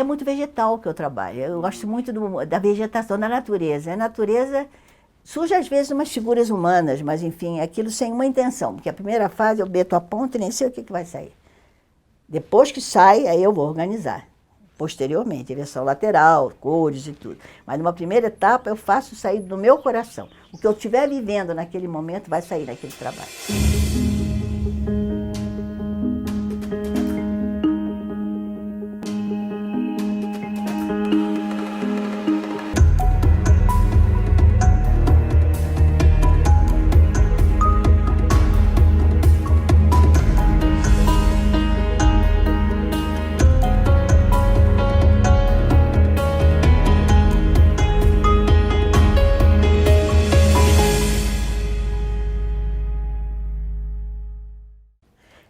muito vegetal que eu trabalho. Eu gosto muito da vegetação, da natureza. A natureza surge às vezes umas figuras humanas, mas enfim, aquilo sem uma intenção. Porque a primeira fase eu meto a ponta e nem sei o que vai sair. Depois que sai, aí eu vou organizar. Posteriormente, direção lateral, cores e tudo. Mas numa primeira etapa eu faço sair do meu coração. O que eu estiver vivendo naquele momento vai sair naquele trabalho.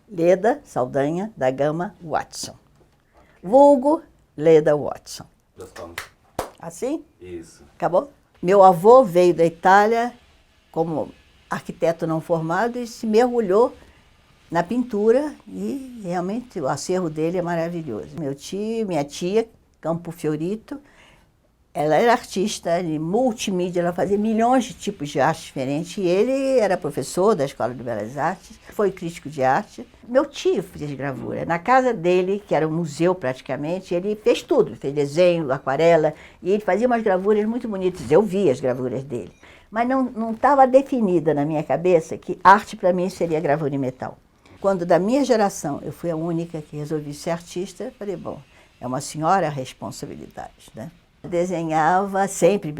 Leda Saldanha da Gama Watson. Vulgo Leda Watson. Gostamos. Assim? Isso. Acabou? Meu avô veio da Itália como arquiteto não formado e se mergulhou na pintura e realmente o acervo dele é maravilhoso. Meu tio, minha tia, Campo Fiorito, ela era artista de multimídia, ela fazia milhões de tipos de arte diferentes. E ele era professor da Escola de Belas Artes, foi crítico de arte. Meu tio fez gravura. Na casa dele, que era um museu praticamente, ele fez tudo. Fez desenho, aquarela, e ele fazia umas gravuras muito bonitas. Eu vi as gravuras dele. Mas não estava definida na minha cabeça que arte para mim seria gravura em metal. Quando da minha geração eu fui a única que resolvi ser artista, falei, bom, é uma senhora responsabilidade, né? Desenhava sempre,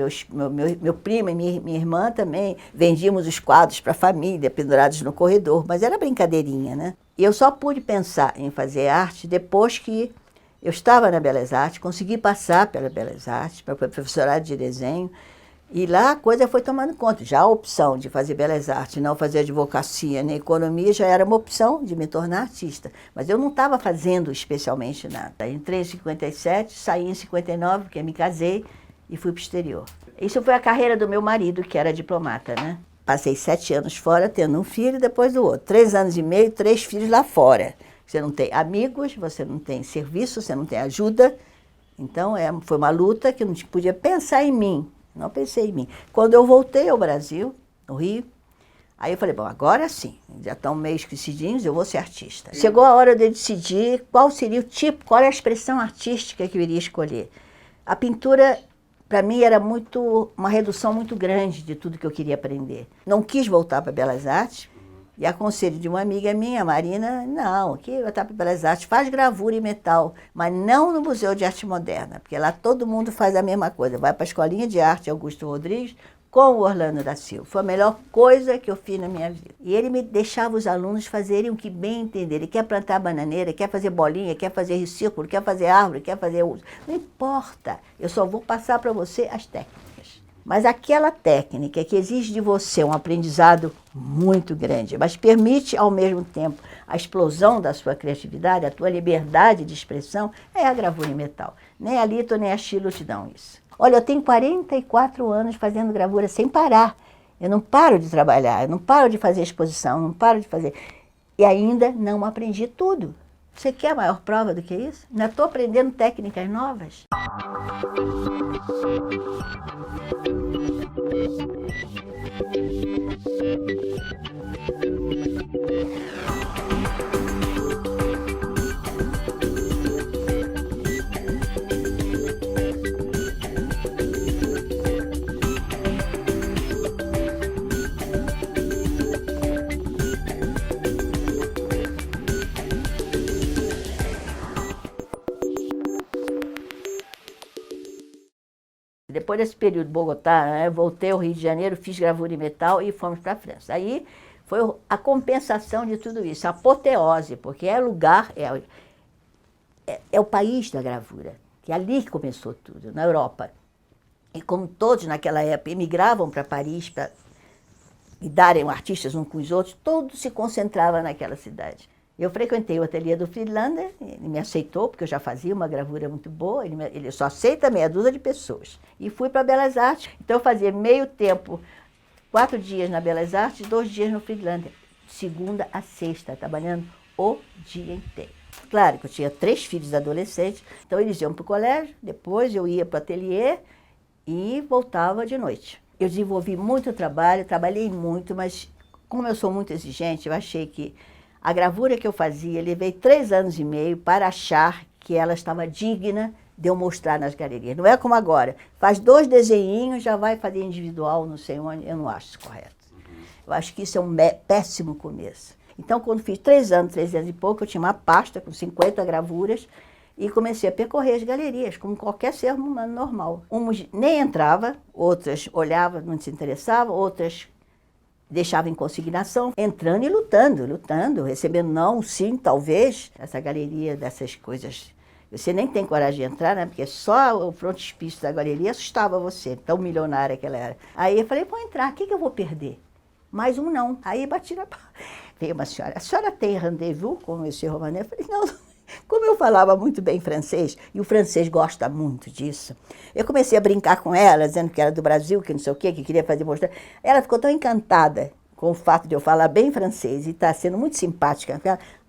meu primo e minha irmã também, vendíamos os quadros para a família, pendurados no corredor, mas era brincadeirinha, né? E eu só pude pensar em fazer arte depois que eu estava na Belas Artes, consegui passar pela Belas Artes, para o professorado de desenho, e lá a coisa foi tomando conta. Já a opção de fazer Belas Artes, não fazer advocacia nem economia, já era uma opção de me tornar artista. Mas eu não estava fazendo especialmente nada. Entrei em 57, saí em 59, porque me casei e fui para o exterior. Isso foi a carreira do meu marido, que era diplomata, né? Passei 7 anos fora, tendo um filho depois do outro. 3 anos e meio, 3 filhos lá fora. Você não tem amigos, você não tem serviço, você não tem ajuda. Então foi uma luta que eu não podia pensar em mim. Não pensei em mim. Quando eu voltei ao Brasil, no Rio, aí eu falei, bom, agora sim, já estão meio esquecidinhos, eu vou ser artista. Chegou a hora de eu decidir qual seria o tipo, qual é a expressão artística que eu iria escolher. A pintura, para mim, era uma redução muito grande de tudo que eu queria aprender. Não quis voltar para Belas Artes, e a conselho de uma amiga minha, a Marina, não, aqui voltar para Belas Artes, faz gravura em metal, mas não no Museu de Arte Moderna, porque lá todo mundo faz a mesma coisa. Vai para a Escolinha de Arte Augusto Rodrigues com o Orlando da Silva. Foi a melhor coisa que eu fiz na minha vida. E ele me deixava os alunos fazerem o que bem entenderem. Ele quer plantar bananeira, quer fazer bolinha, quer fazer círculo, quer fazer árvore, quer fazer... Não importa, eu só vou passar para você as técnicas. Mas aquela técnica que exige de você um aprendizado muito grande, mas permite, ao mesmo tempo, a explosão da sua criatividade, a tua liberdade de expressão, é a gravura em metal. Nem a Lito, nem a Stilo te dão isso. Olha, eu tenho 44 anos fazendo gravura sem parar. Eu não paro de trabalhar, eu não paro de fazer exposição, não paro de fazer... E ainda não aprendi tudo. Você quer a maior prova do que isso? Ainda estou aprendendo técnicas novas. Depois desse período de Bogotá, né, eu voltei ao Rio de Janeiro, fiz gravura em metal e fomos para a França. Aí foi a compensação de tudo isso, a apoteose, porque é lugar, é o país da gravura, que é ali que começou tudo, na Europa. E como todos naquela época emigravam para Paris para lidarem artistas uns com os outros, todos se concentravam naquela cidade. Eu frequentei o ateliê do Friedlander, ele me aceitou, porque eu já fazia uma gravura muito boa, ele só aceita meia dúzia de pessoas. E fui para Belas Artes, então eu fazia meio tempo, 4 dias na Belas Artes, 2 dias no Friedlander, segunda a sexta, trabalhando o dia inteiro. claro que eu tinha 3 filhos adolescentes, então eles iam para o colégio, depois eu ia para o ateliê e voltava de noite. Eu desenvolvi muito trabalho, trabalhei muito, mas como eu sou muito exigente, eu achei que a gravura que eu fazia, levei 3 anos e meio para achar que ela estava digna de eu mostrar nas galerias. Não é como agora, faz 2 desenhinhos, já vai fazer individual, não sei onde, eu não acho isso correto. Eu acho que isso é um péssimo começo. Então, quando fiz 3 anos e pouco, eu tinha uma pasta com 50 gravuras e comecei a percorrer as galerias, como qualquer ser humano normal. Umas nem entrava, outras olhavam, não se interessavam, outras deixavam em consignação, entrando e lutando, recebendo não, sim, talvez. Essa galeria dessas coisas, você nem tem coragem de entrar, né? Porque só o frontispício da galeria assustava você, tão milionária que ela era. Aí eu falei, vou entrar, o que eu vou perder? Mais um não. Aí bati na... Veio uma senhora, a senhora tem rendezvous com esse Romanet? Eu falei, não. Como eu falava muito bem francês, e o francês gosta muito disso, eu comecei a brincar com ela, dizendo que era do Brasil, que não sei o quê, que queria fazer mostrar. Ela ficou tão encantada com o fato de eu falar bem francês e estar sendo muito simpática.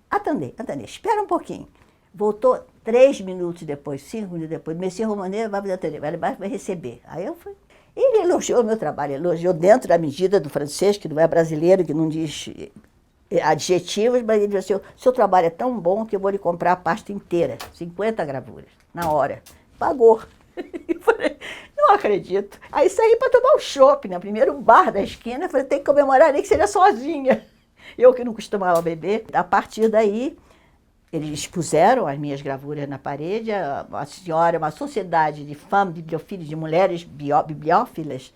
Attendez, espera um pouquinho. Voltou 3 minutos depois, 5 minutos depois, Monsieur Romanet vai atender, vai receber. Aí eu fui. Ele elogiou o meu trabalho, elogiou dentro da medida do francês, que não é brasileiro, que não diz adjetivos, mas ele disse assim, seu trabalho é tão bom que eu vou lhe comprar a pasta inteira, 50 gravuras, na hora. Pagou. Eu falei, não acredito. Aí saí para tomar um chopp, no primeiro bar da esquina, falei, tem que comemorar, nem que seja sozinha. Eu que não costumava beber. A partir daí, eles expuseram as minhas gravuras na parede, a senhora, uma sociedade de fãs, bibliofílios, de mulheres bibliófilas,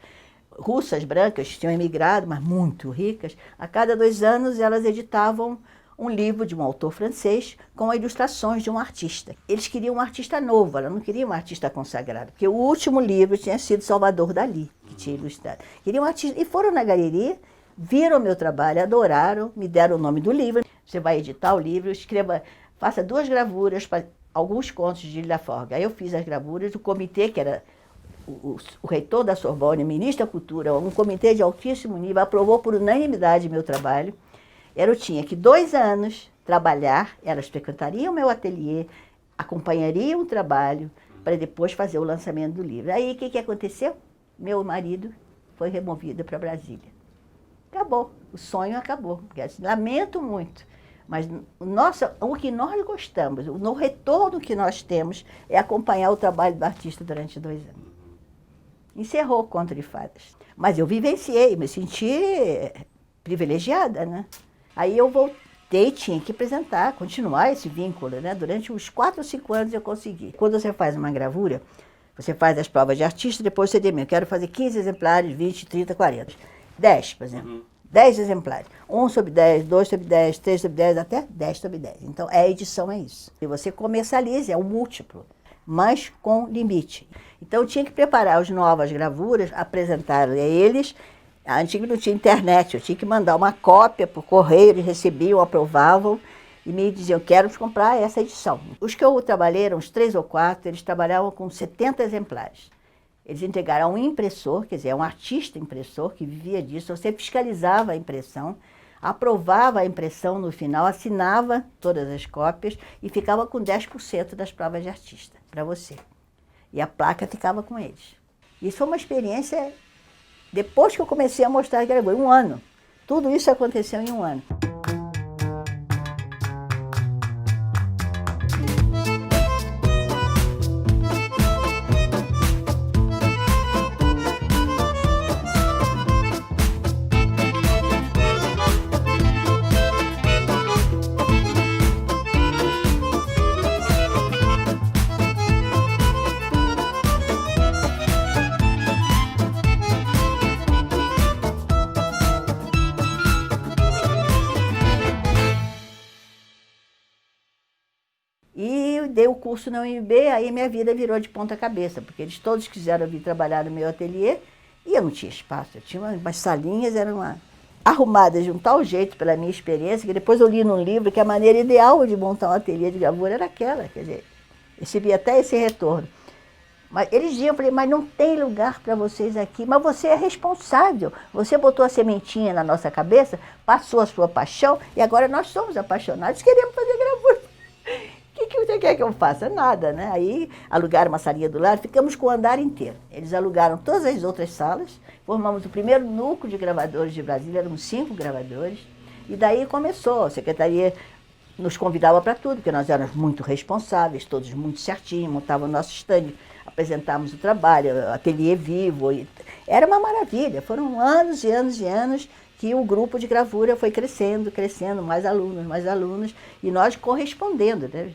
russas, brancas, que tinham emigrado, mas muito ricas. A cada 2 anos, elas editavam um livro de um autor francês com ilustrações de um artista. Eles queriam um artista novo, elas não queriam um artista consagrado, porque o último livro tinha sido Salvador Dalí, que tinha ilustrado. Queriam um artista, e foram na galeria, viram o meu trabalho, adoraram, me deram o nome do livro. Você vai editar o livro, faça 2 gravuras para alguns contos de Gilles Laforgue. Aí eu fiz as gravuras, o comitê, que era o reitor da Sorbonne, ministro da Cultura, um comitê de altíssimo nível, aprovou por unanimidade meu trabalho. Eu tinha que 2 anos trabalhar, elas frequentariam o meu ateliê, acompanhariam o trabalho, para depois fazer o lançamento do livro. Aí o que aconteceu? Meu marido foi removido para Brasília. Acabou, o sonho acabou. Lamento muito, mas o que nós gostamos, o retorno que nós temos é acompanhar o trabalho do artista durante 2 anos. Encerrou o Conto de Fadas. Mas eu vivenciei, me senti privilegiada, né? Aí eu voltei, tinha que apresentar, continuar esse vínculo, né? Durante uns 4 ou 5 anos eu consegui. Quando você faz uma gravura, você faz as provas de artista, depois você demanda, quero fazer 15 exemplares, 20, 30, 40. 10, por exemplo. 10 exemplares. 1 sobre 10, 2 sobre 10, 3 sobre 10, até 10 sobre 10. Então, a edição é isso. E você comercializa, é um múltiplo, mas com limite. Então, eu tinha que preparar as novas gravuras, apresentar a eles. A antiga não tinha internet, eu tinha que mandar uma cópia por correio, eles recebiam, aprovavam e me diziam, quero comprar essa edição. Os que eu trabalhei, eram uns 3 ou 4, eles trabalhavam com 70 exemplares. Eles entregaram a um impressor, quer dizer, é um artista impressor que vivia disso. Você fiscalizava a impressão, aprovava a impressão no final, assinava todas as cópias e ficava com 10% das provas de artista para você. E a placa ficava com eles. Isso foi uma experiência, depois que eu comecei a mostrar a gravura, 1 ano. Tudo isso aconteceu em 1 ano. E dei o curso na UNB, aí minha vida virou de ponta cabeça, porque eles todos quiseram vir trabalhar no meu ateliê e eu não tinha espaço. Eu tinha umas salinhas, eram arrumadas de um tal jeito pela minha experiência, que depois eu li num livro que a maneira ideal de montar um ateliê de gravura era aquela, quer dizer, recebi até esse retorno. Mas eles diziam, eu falei, mas não tem lugar para vocês aqui, mas você é responsável. Você botou a sementinha na nossa cabeça, passou a sua paixão e agora nós somos apaixonados, queremos fazer gravura. você quer que eu faça? Nada, né? Aí alugaram uma salinha do lado, ficamos com o andar inteiro. Eles alugaram todas as outras salas, formamos o primeiro núcleo de gravadores de Brasília, éramos 5 gravadores, e daí começou, a secretaria nos convidava para tudo, porque nós éramos muito responsáveis, todos muito certinhos, montavam o nosso estande, apresentávamos o trabalho, ateliê vivo. Era uma maravilha. Foram anos e anos e anos que o grupo de gravura foi crescendo, crescendo, mais alunos, e nós correspondendo, né?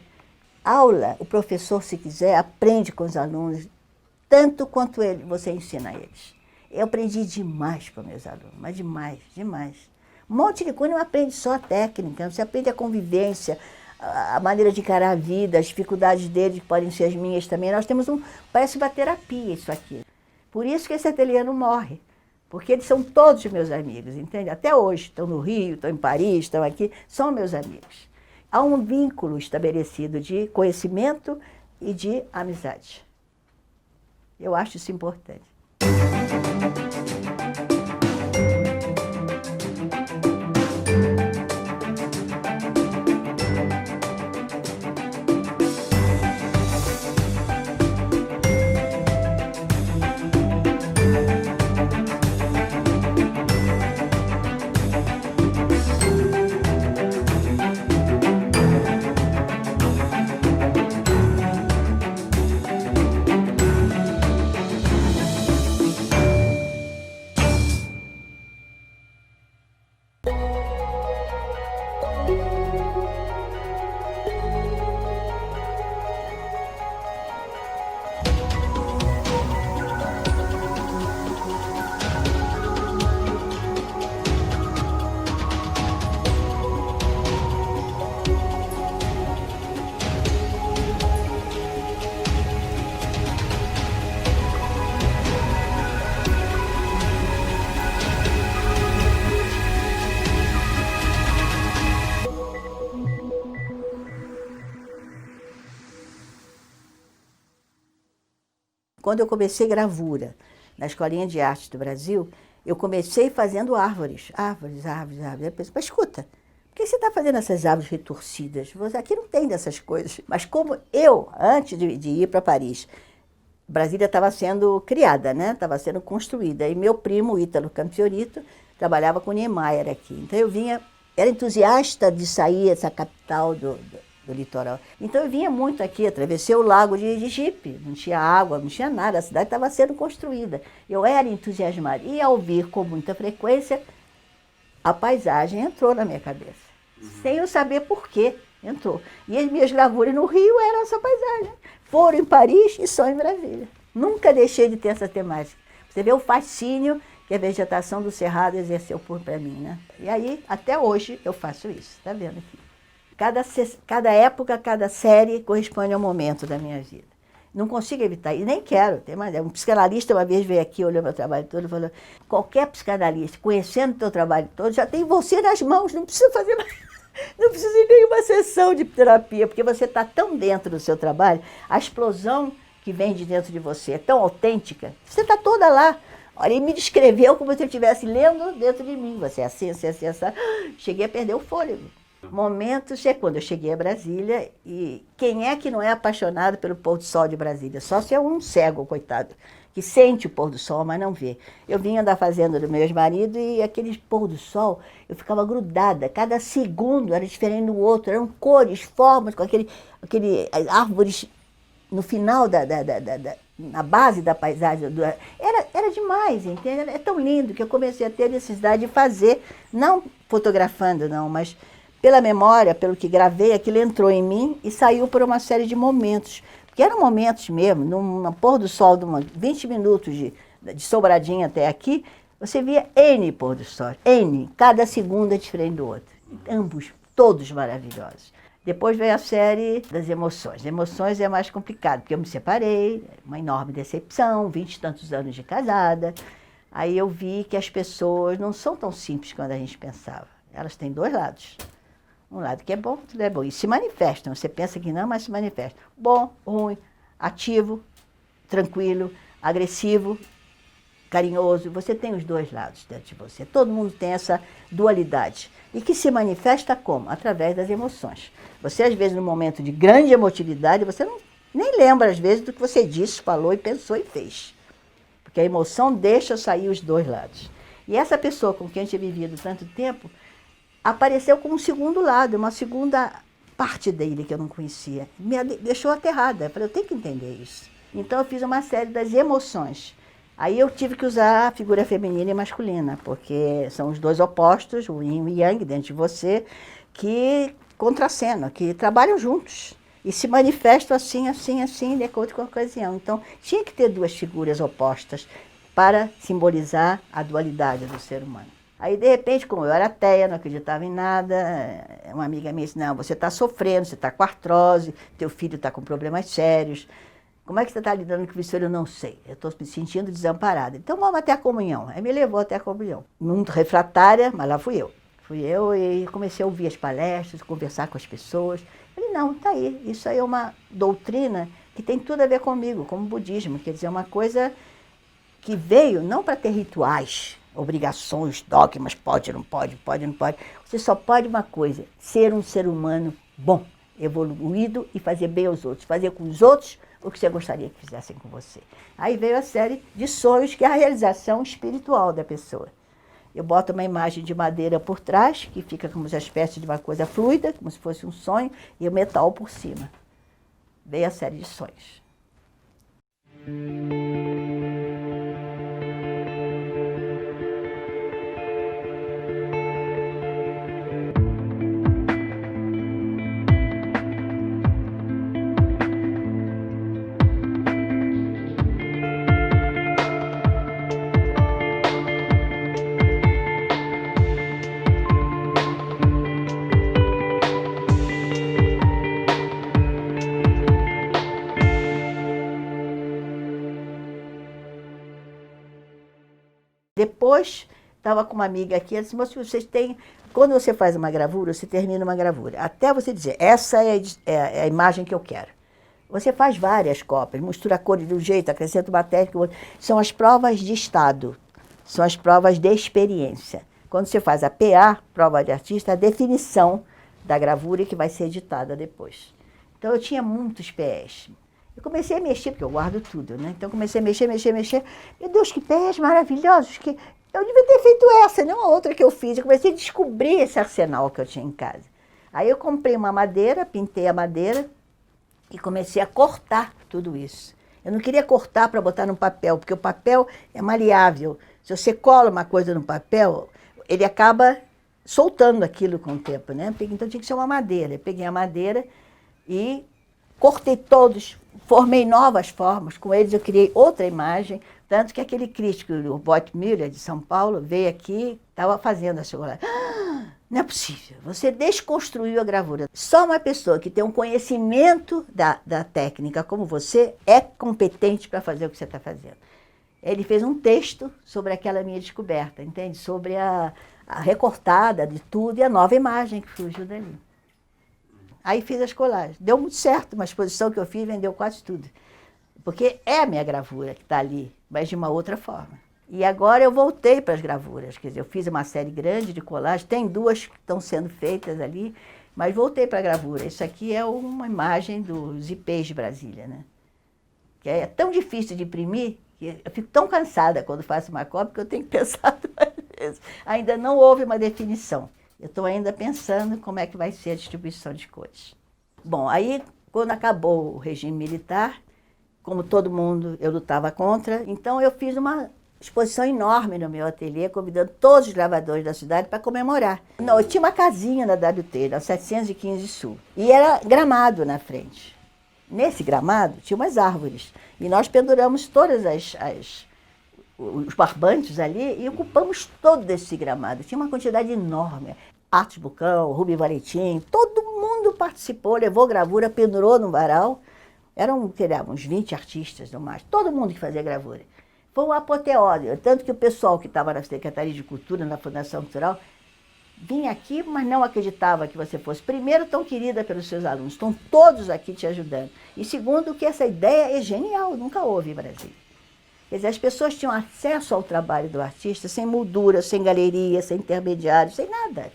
Aula, o professor, se quiser, aprende com os alunos, tanto quanto você ensina a eles. Eu aprendi demais com meus alunos, mas demais, demais. Um monte de coisa não aprende só a técnica, você aprende a convivência, a maneira de encarar a vida, as dificuldades deles, que podem ser as minhas também. Nós temos parece uma terapia isso aqui. Por isso que esse ateliê não morre, porque eles são todos meus amigos, entende? Até hoje, estão no Rio, estão em Paris, estão aqui, são meus amigos. Há um vínculo estabelecido de conhecimento e de amizade. Eu acho isso importante. Quando eu comecei gravura na Escolinha de Arte do Brasil, eu comecei fazendo árvores. Árvores. Eu pensei, mas escuta, por que você está fazendo essas árvores retorcidas? Aqui não tem dessas coisas. Mas como eu, antes de ir para Paris, Brasília estava sendo criada, né? Estava sendo construída. E meu primo, Ítalo Campiorito, trabalhava com Niemeyer aqui. Então eu era entusiasta de sair essa capital do litoral. Então eu vinha muito aqui, atravessei o lago de Jipe, não tinha água, não tinha nada, a cidade estava sendo construída. Eu era entusiasmada. E ao vir com muita frequência, a paisagem entrou na minha cabeça. Sem eu saber por quê, entrou. E as minhas gravuras no Rio eram essa paisagem. Foram em Paris e só em Brasília. Nunca deixei de ter essa temática. Você vê o fascínio que a vegetação do Cerrado exerceu para mim, né? E aí, até hoje, eu faço isso, tá vendo aqui? Cada época, cada série corresponde ao momento da minha vida. Não consigo evitar, e nem quero. Um psicanalista uma vez veio aqui, olhou meu trabalho todo e falou, qualquer psicanalista, conhecendo o teu trabalho todo, já tem você nas mãos, não precisa fazer mais, não precisa ir nenhuma sessão de terapia, porque você está tão dentro do seu trabalho, a explosão que vem de dentro de você é tão autêntica, você está toda lá. Olha, ele me descreveu como se eu estivesse lendo dentro de mim. Você é assim, assim, assim, assim. Cheguei a perder o fôlego. Momentos é quando eu cheguei a Brasília, e quem é que não é apaixonado pelo pôr do sol de Brasília? Só se é um cego, coitado, que sente o pôr do sol, mas não vê. Eu vinha da fazenda do meu ex-marido e aquele pôr do sol, eu ficava grudada. Cada segundo era diferente do outro, eram cores, formas, com aquele árvores no final na base da paisagem. Era demais, entende? É tão lindo que eu comecei a ter necessidade de fazer, não fotografando, não, mas pela memória, pelo que gravei, aquilo entrou em mim e saiu por uma série de momentos. Porque eram momentos mesmo, num pôr do sol de 20 minutos de Sobradinho até aqui, você via N pôr do sol, N, cada segundo é diferente do outro. Ambos, todos maravilhosos. Depois veio a série das emoções. Emoções é mais complicado, porque eu me separei, uma enorme decepção, 20 e tantos anos de casada. Aí eu vi que as pessoas não são tão simples quanto a gente pensava. Elas têm dois lados. Um lado que é bom, outro é bom. E se manifestam. Você pensa que não, mas se manifestam. Bom, ruim, ativo, tranquilo, agressivo, carinhoso. Você tem os dois lados dentro de você. Todo mundo tem essa dualidade. e que se manifesta como? Através das emoções. Você, às vezes, num momento de grande emotividade, você nem lembra, às vezes, do que você disse, falou e pensou e fez. Porque a emoção deixa sair os dois lados. E essa pessoa com quem eu tinha vivido tanto tempo, apareceu como um segundo lado, uma segunda parte dele que eu não conhecia. Me deixou aterrada. Eu falei, eu tenho que entender isso. Então eu fiz uma série das emoções. Aí eu tive que usar a figura feminina e masculina, porque são os dois opostos, o yin e o yang, dentro de você, que contracenam, que trabalham juntos. E se manifestam assim, assim, assim, de acordo com a ocasião. Então, tinha que ter duas figuras opostas para simbolizar a dualidade do ser humano. Aí, de repente, como eu era ateia, não acreditava em nada, uma amiga minha disse, não, você está sofrendo, você está com artrose, teu filho está com problemas sérios. Como é que você está lidando com isso? Eu não sei, eu estou me sentindo desamparada. Então, vamos até a comunhão. Aí me levou até a comunhão. Muito refratária, mas lá fui eu. Fui eu e comecei a ouvir as palestras, conversar com as pessoas. Falei, não, tá aí, isso aí é uma doutrina que tem tudo a ver comigo, como o budismo. Quer dizer, uma coisa que veio não para ter rituais, obrigações, dogmas, pode, não pode, pode, não pode. Você só pode uma coisa, ser um ser humano bom, evoluído e fazer bem aos outros. Fazer com os outros o que você gostaria que fizessem com você. Aí veio a série de sonhos, que é a realização espiritual da pessoa. Eu boto uma imagem de madeira por trás, que fica como uma espécie de uma coisa fluida, como se fosse um sonho, e o metal por cima. Veio a série de sonhos. Depois, estava com uma amiga aqui, ela disse, mas vocês têm... Quando você faz uma gravura, você termina uma gravura. Até você dizer, essa é a imagem que eu quero. Você faz várias cópias, mistura a cor de um jeito, acrescenta uma técnica, outra. São as provas de estado, são as provas de experiência. Quando você faz a PA, prova de artista, a definição da gravura que vai ser editada depois. Então, eu tinha muitos pés. Eu comecei a mexer, porque eu guardo tudo, né? Então, comecei a mexer. Meu Deus, que pés maravilhosos! Que eu devia ter feito essa, não a outra que eu fiz. Eu comecei a descobrir esse arsenal que eu tinha em casa. Aí eu comprei uma madeira, pintei a madeira e comecei a cortar tudo isso. Eu não queria cortar para botar no papel, porque o papel é maleável. Se você cola uma coisa no papel, ele acaba soltando aquilo com o tempo, né? Então tinha que ser uma madeira. Eu peguei a madeira e cortei todos, formei novas formas, com eles eu criei outra imagem, tanto que aquele crítico, o Voigt Müller, de São Paulo, veio aqui, estava fazendo a chocolate. Não é possível, você desconstruiu a gravura. Só uma pessoa que tem um conhecimento da técnica como você é competente para fazer o que você está fazendo. Ele fez um texto sobre aquela minha descoberta, entende? Sobre a recortada de tudo e a nova imagem que surgiu dali. Aí fiz as colagens. Deu muito certo, uma exposição que eu fiz vendeu quase tudo. Porque é a minha gravura que está ali, mas de uma outra forma. E agora eu voltei para as gravuras, quer dizer, eu fiz uma série grande de colagens, tem duas que estão sendo feitas ali, mas voltei para a gravura. Isso aqui é uma imagem dos IPs de Brasília, né? Que é tão difícil de imprimir, que eu fico tão cansada quando faço uma cópia que eu tenho que pensar duas vezes. Ainda não houve uma definição. Eu estou ainda pensando como é que vai ser a distribuição de cores. Bom, aí quando acabou o regime militar, como todo mundo, eu lutava contra, então eu fiz uma exposição enorme no meu ateliê, convidando todos os gravadores da cidade para comemorar. Não, eu tinha uma casinha na WT, na 715 Sul, e era gramado na frente. Nesse gramado tinha umas árvores, e nós penduramos todas os barbantes ali e ocupamos todo esse gramado. Tinha uma quantidade enorme. Artes Bucão, Rubem Valentim, todo mundo participou, levou gravura, pendurou no varal. Eram, uns 20 artistas no mais, todo mundo que fazia gravura. Foi uma apoteose, tanto que o pessoal que estava na Secretaria de Cultura, na Fundação Cultural, vinha aqui, mas não acreditava que você fosse, primeiro, tão querida pelos seus alunos, estão todos aqui te ajudando. E segundo, que essa ideia é genial, nunca houve em Brasília. Quer dizer, as pessoas tinham acesso ao trabalho do artista sem moldura, sem galeria, sem intermediário, sem nada.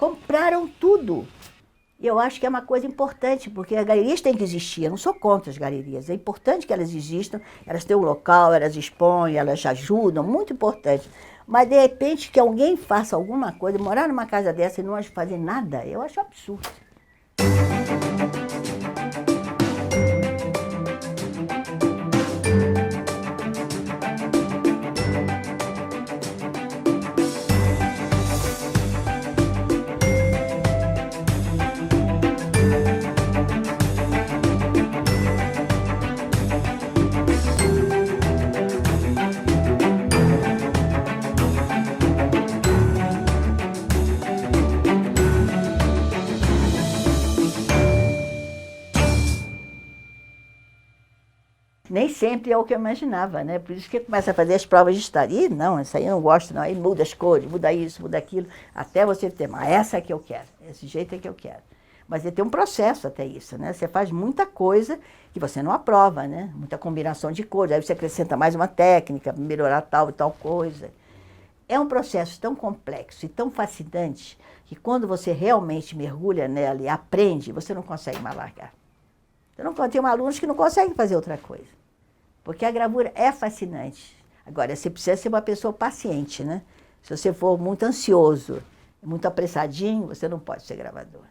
Compraram tudo. E eu acho que é uma coisa importante, porque as galerias têm que existir. Eu não sou contra as galerias. É importante que elas existam, elas têm um local, elas expõem, elas ajudam, muito importante. Mas, de repente, que alguém faça alguma coisa, morar numa casa dessa e não fazer nada, eu acho absurdo. Nem sempre é o que eu imaginava, né? Por isso que começa a fazer as provas de estado. Ih, não, isso aí eu não gosto, não. Aí muda as cores, muda isso, muda aquilo, até você ter, mas essa é que eu quero, esse jeito é que eu quero. Mas tem um processo até isso, né? Você faz muita coisa que você não aprova, né? Muita combinação de cores, aí você acrescenta mais uma técnica para melhorar tal e tal coisa. É um processo tão complexo e tão fascinante que quando você realmente mergulha nela e aprende, você não consegue mais largar. Eu não tenho alunos que não conseguem fazer outra coisa. Porque a gravura é fascinante. Agora, você precisa ser uma pessoa paciente, né? Se você for muito ansioso, muito apressadinho, você não pode ser gravador.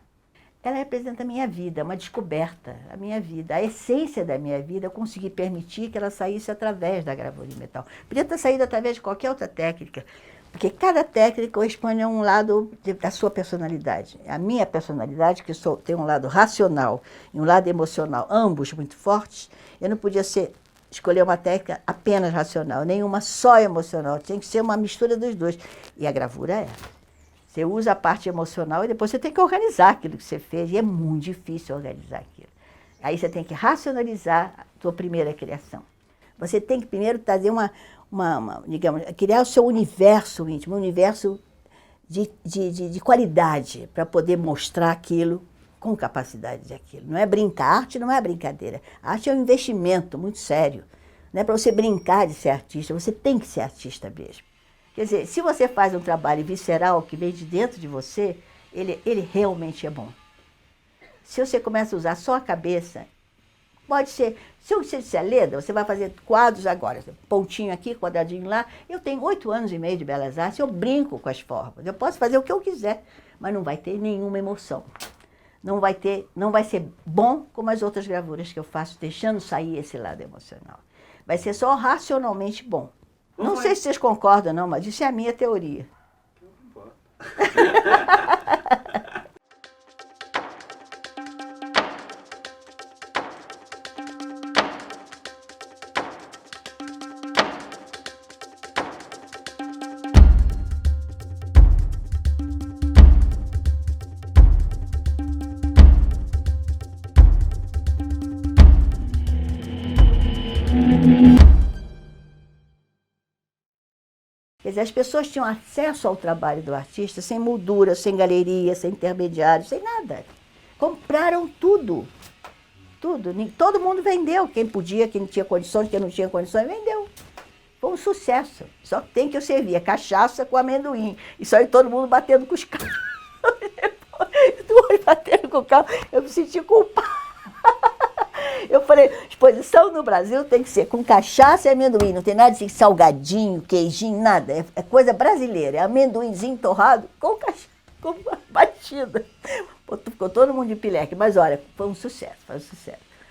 Ela representa a minha vida, uma descoberta, a minha vida. A essência da minha vida, eu consegui permitir que ela saísse através da gravura em metal. Podia ter saído através de qualquer outra técnica, porque cada técnica corresponde a um lado da sua personalidade. A minha personalidade, que tem um lado racional e um lado emocional, ambos muito fortes, eu não podia escolher uma técnica apenas racional, nenhuma só emocional, tinha que ser uma mistura dos dois. E a gravura é. Você usa a parte emocional e depois você tem que organizar aquilo que você fez, e é muito difícil organizar aquilo. Aí você tem que racionalizar a sua primeira criação. Você tem que primeiro trazer digamos, criar o seu universo íntimo, um universo de qualidade, para poder mostrar aquilo com capacidade de aquilo. Não é brincar, arte não é brincadeira. A arte é um investimento muito sério. Não é para você brincar de ser artista, você tem que ser artista mesmo. Quer dizer, se você faz um trabalho visceral que vem de dentro de você, ele realmente é bom. Se você começa a usar só a cabeça, pode ser, se você disser Leda, você vai fazer quadros agora, pontinho aqui, quadradinho lá. Eu tenho 8 anos e meio de Belas Artes, eu brinco com as formas. Eu posso fazer o que eu quiser, mas não vai ter nenhuma emoção. Não vai ser bom como as outras gravuras que eu faço, deixando sair esse lado emocional. Vai ser só racionalmente bom. Não sei se vocês concordam, não, mas isso é a minha teoria. Quer dizer, as pessoas tinham acesso ao trabalho do artista sem moldura, sem galeria, sem intermediário, sem nada. Compraram tudo. Tudo. Todo mundo vendeu. Quem podia, quem tinha condições, quem não tinha condições, vendeu. Foi um sucesso. Só tem que eu servia cachaça com amendoim. Isso aí todo mundo batendo com os carros. Depois, batendo com o carro, eu me senti culpada. Eu falei, exposição no Brasil tem que ser com cachaça e amendoim, não tem nada de salgadinho, queijinho, nada. É coisa brasileira, é amendoinzinho torrado com cachaça, com batida. Ficou todo mundo de pileque, mas olha, foi um sucesso, foi um sucesso.